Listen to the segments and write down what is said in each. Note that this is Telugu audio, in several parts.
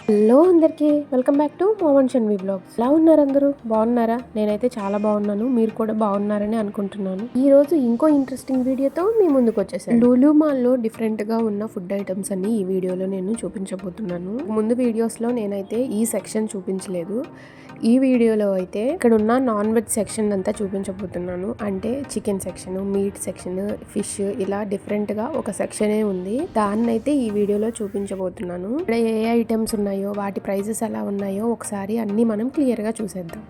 హలో అందరికీ welcome back to Mohan Shanvi blogs. ఎలా ఉన్నారు అందరూ? బాగున్నారా? నేనైతే చాలా బాగున్నాను. మీరు కూడా బాగున్నారని అనుకుంటున్నాను. ఈ రోజు ఇంకో ఇంట్రెస్టింగ్ వీడియోతో మీ ముందుకు వచ్చేసాను. లూలు మాల్ లో డిఫరెంట్ గా ఉన్న ఫుడ్ ఐటమ్స్ అన్ని ఈ వీడియోలో నేను చూపించబోతున్నాను. ముందు వీడియోస్ లో నేనైతే ఈ సెక్షన్ చూపించలేదు. ఈ వీడియోలో అయితే ఇక్కడ ఉన్న నాన్ వెజ్ సెక్షన్ అంతా చూపించబోతున్నాను. అంటే chicken section, meet section, fish ఇలా డిఫరెంట్ గా ఒక సెక్షనే ఉంది. దాన్ని అయితే ఈ వీడియోలో చూపించబోతున్నాను. ఇక్కడ ఏ ఐటమ్స్ ఉన్నాయో వాటి ప్రైజెస్ ఎలా ఉన్నాయో ఒకసారి అన్ని మనం క్లియర్ గా చూసేద్దాం.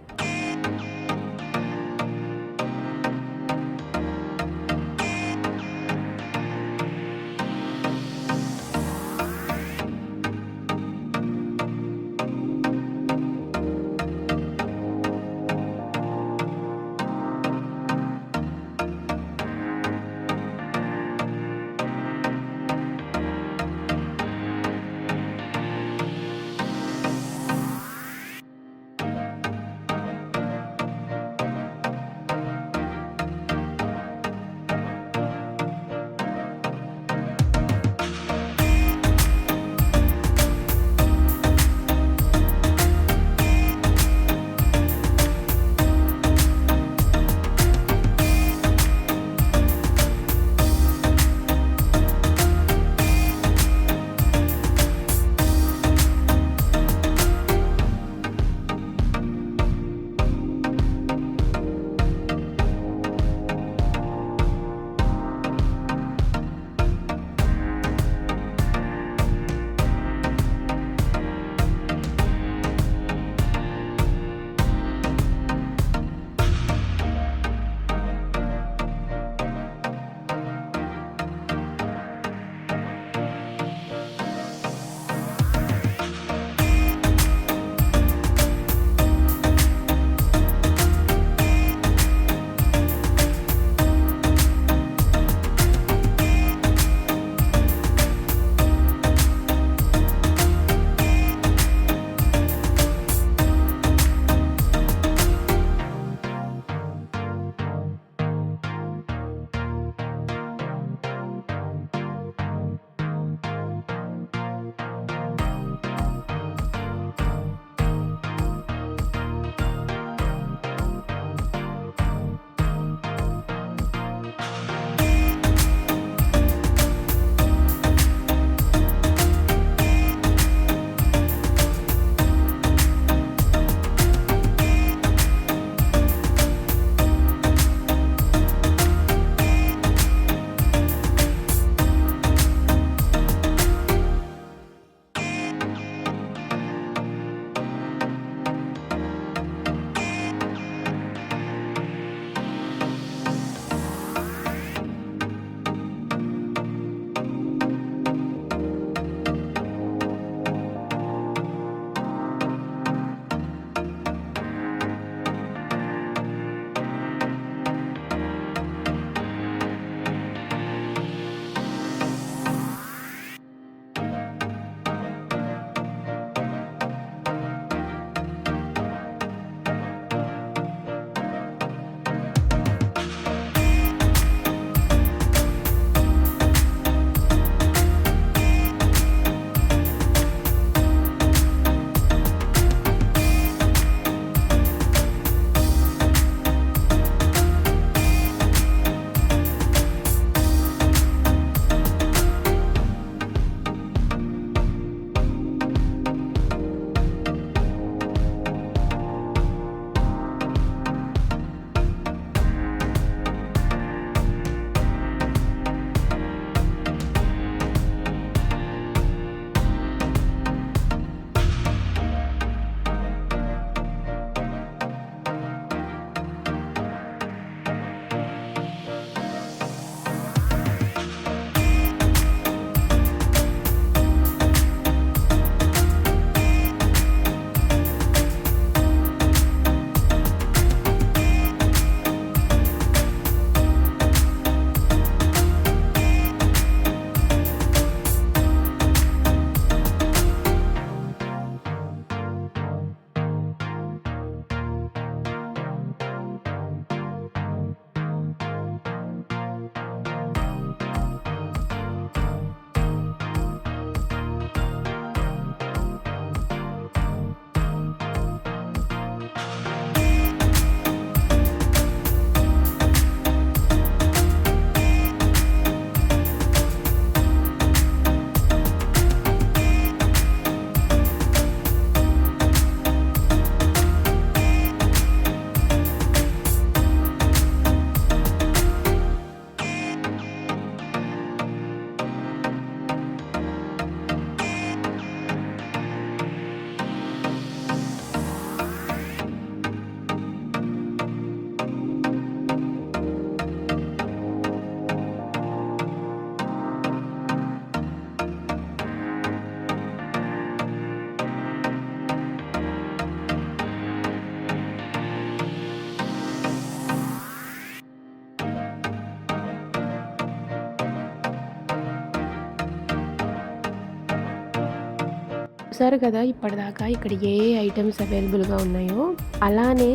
చూసారు కదా ఇప్పటిదాకా ఇక్కడ ఏ ఐటమ్స్ అవైలబుల్గా ఉన్నాయో. అలానే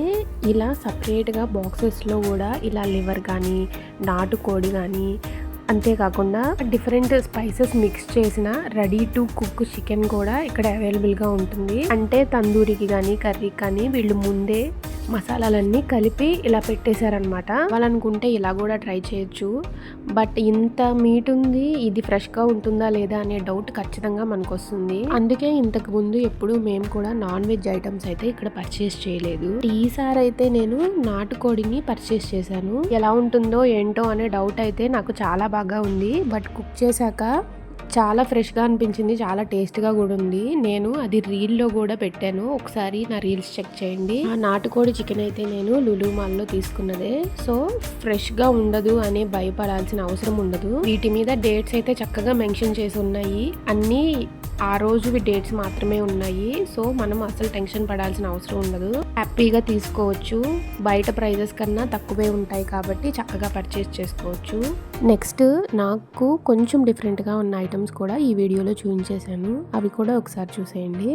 ఇలా సపరేట్గా బాక్సెస్లో కూడా ఇలా లివర్ కానీ, నాటుకోడి కానీ, అంతేకాకుండా డిఫరెంట్ స్పైసెస్ మిక్స్ చేసిన రెడీ టు కుక్ చికెన్ కూడా ఇక్కడ అవైలబుల్గా ఉంటుంది. అంటే తందూరికి కానీ కర్రీకి కానీ వీళ్ళు ముందే మసాలాలన్నీ కలిపి ఇలా పెట్టేశారనమాట. వాళ్ళనుకుంటే ఇలా కూడా ట్రై చేయొచ్చు. బట్ ఇంత మీట్ ఉంది, ఇది ఫ్రెష్గా ఉంటుందా లేదా అనే డౌట్ ఖచ్చితంగా మనకు వస్తుంది. అందుకే ఇంతకు ముందు ఎప్పుడు మేము కూడా నాన్ వెజ్ ఐటమ్స్ అయితే ఇక్కడ పర్చేస్ చేయలేదు. ఈసారి అయితే నేను నాటుకోడిని పర్చేస్ చేశాను. ఎలా ఉంటుందో ఏంటో అనే డౌట్ అయితే నాకు చాలా బాగా ఉంది. బట్ కుక్ చేశాక చాలా ఫ్రెష్గా అనిపించింది, చాలా టేస్ట్గా కూడా ఉంది. నేను అది రీల్లో కూడా పెట్టాను, ఒకసారి నా రీల్స్ చెక్ చేయండి. ఆ నాటుకోడి చికెన్ అయితే నేను లులు మాల్లో తీసుకున్నదే. సో ఫ్రెష్గా ఉండదు అనే భయపడాల్సిన అవసరం ఉండదు. వీటి మీద డేట్స్ అయితే చక్కగా మెన్షన్ చేసి ఉన్నాయి. అన్నీ ఆ రోజువి డేట్స్ మాత్రమే ఉన్నాయి. సో మనం అసలు టెన్షన్ పడాల్సిన అవసరం ఉండదు, హ్యాపీగా తీసుకోవచ్చు. బయట ప్రైజెస్ కన్నా తక్కువే ఉంటాయి కాబట్టి చక్కగా పర్చేస్ చేసుకోవచ్చు. నెక్స్ట్ నాకు కొంచెం డిఫరెంట్గా ఉన్న ఐటమ్స్ కూడా ఈ వీడియోలో చూపించేశాను, అవి కూడా ఒకసారి చూసేయండి.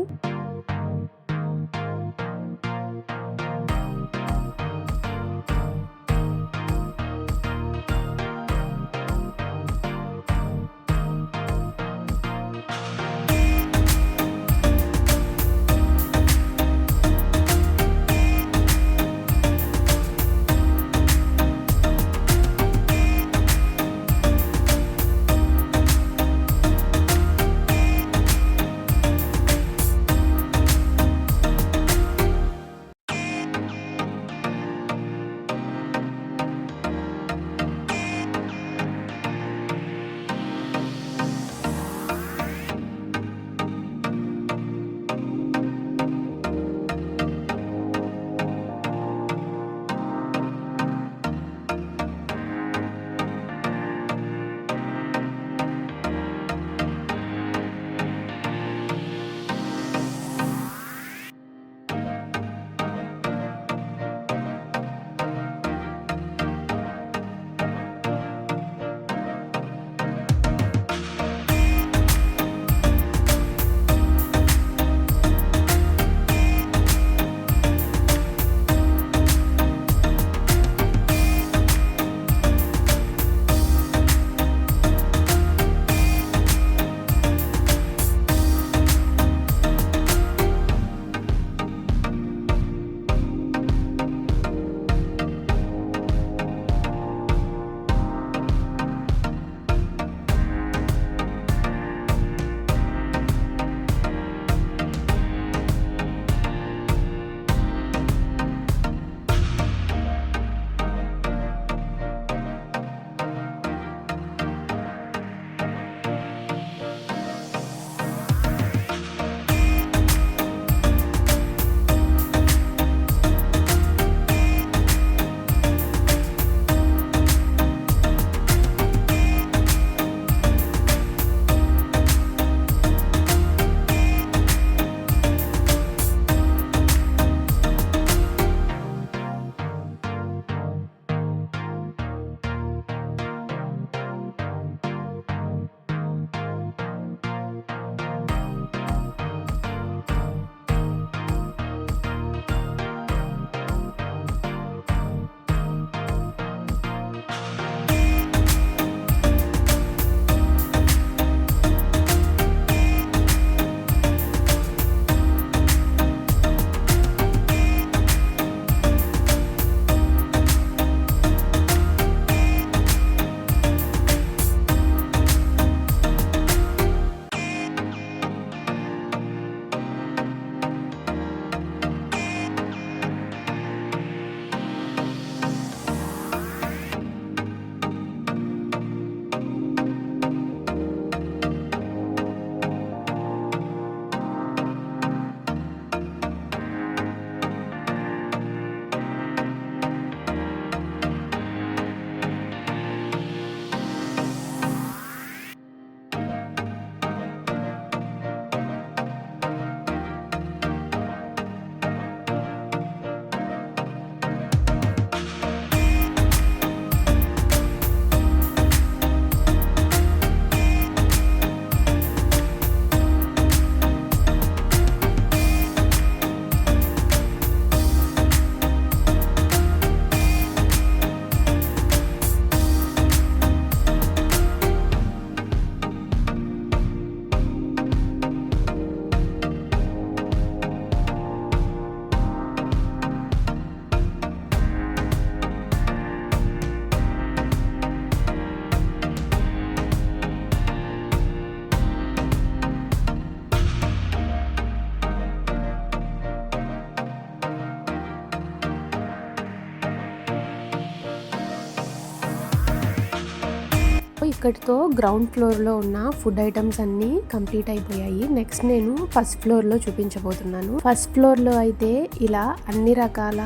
ఇక్కడితో గ్రౌండ్ ఫ్లోర్లో ఉన్న ఫుడ్ ఐటమ్స్ అన్నీ కంప్లీట్ అయిపోయాయి. నెక్స్ట్ నేను ఫస్ట్ ఫ్లోర్లో చూపించబోతున్నాను. ఫస్ట్ ఫ్లోర్లో అయితే ఇలా అన్ని రకాల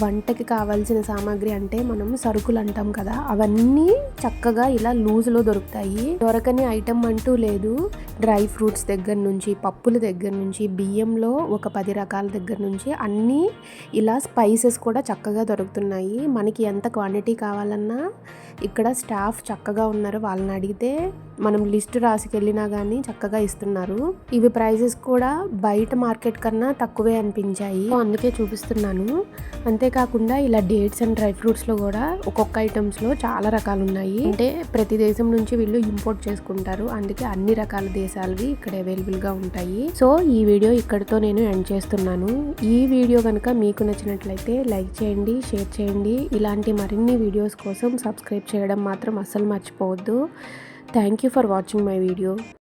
వంటకి కావాల్సిన సామాగ్రి, అంటే మనం సరుకులు అంటాం కదా, అవన్నీ చక్కగా ఇలా లూజ్లో దొరుకుతాయి. దొరకని ఐటమ్ అంటూ లేదు. డ్రై ఫ్రూట్స్ దగ్గర నుంచి, పప్పుల దగ్గర నుంచి, బియ్యంలో ఒక 10 రకాల దగ్గర నుంచి అన్నీ ఇలా స్పైసెస్ కూడా చక్కగా దొరుకుతున్నాయి. మనకి ఎంత క్వాంటిటీ కావాలన్నా ఇక్కడ స్టాఫ్ చక్కగా ఉన్నారు. వాళ్ళని అడిగితే మనం లిస్ట్ రాసుకెళ్ళినా కానీ చక్కగా ఇస్తున్నారు. ఇవి ప్రైజెస్ కూడా బయట మార్కెట్ కన్నా తక్కువే అనిపించాయి, అందుకే చూపిస్తున్నాను. అంతేకాకుండా ఇలా డేట్స్ అండ్ డ్రై ఫ్రూట్స్లో కూడా ఒక్కొక్క ఐటమ్స్లో చాలా రకాలు ఉన్నాయి. అంటే ప్రతి దేశం నుంచి వీళ్ళు ఇంపోర్ట్ చేసుకుంటారు, అందుకే అన్ని రకాల దేశాలవి ఇక్కడ అవైలబుల్గా ఉంటాయి. సో ఈ వీడియో ఇక్కడితో నేను ఎండ్ చేస్తున్నాను. ఈ వీడియో కనుక మీకు నచ్చినట్లయితే లైక్ చేయండి, షేర్ చేయండి. ఇలాంటి మరిన్ని వీడియోస్ కోసం సబ్స్క్రైబ్ చేయడం మాత్రం అస్సలు మర్చిపోవద్దు. Thank you for watching my video.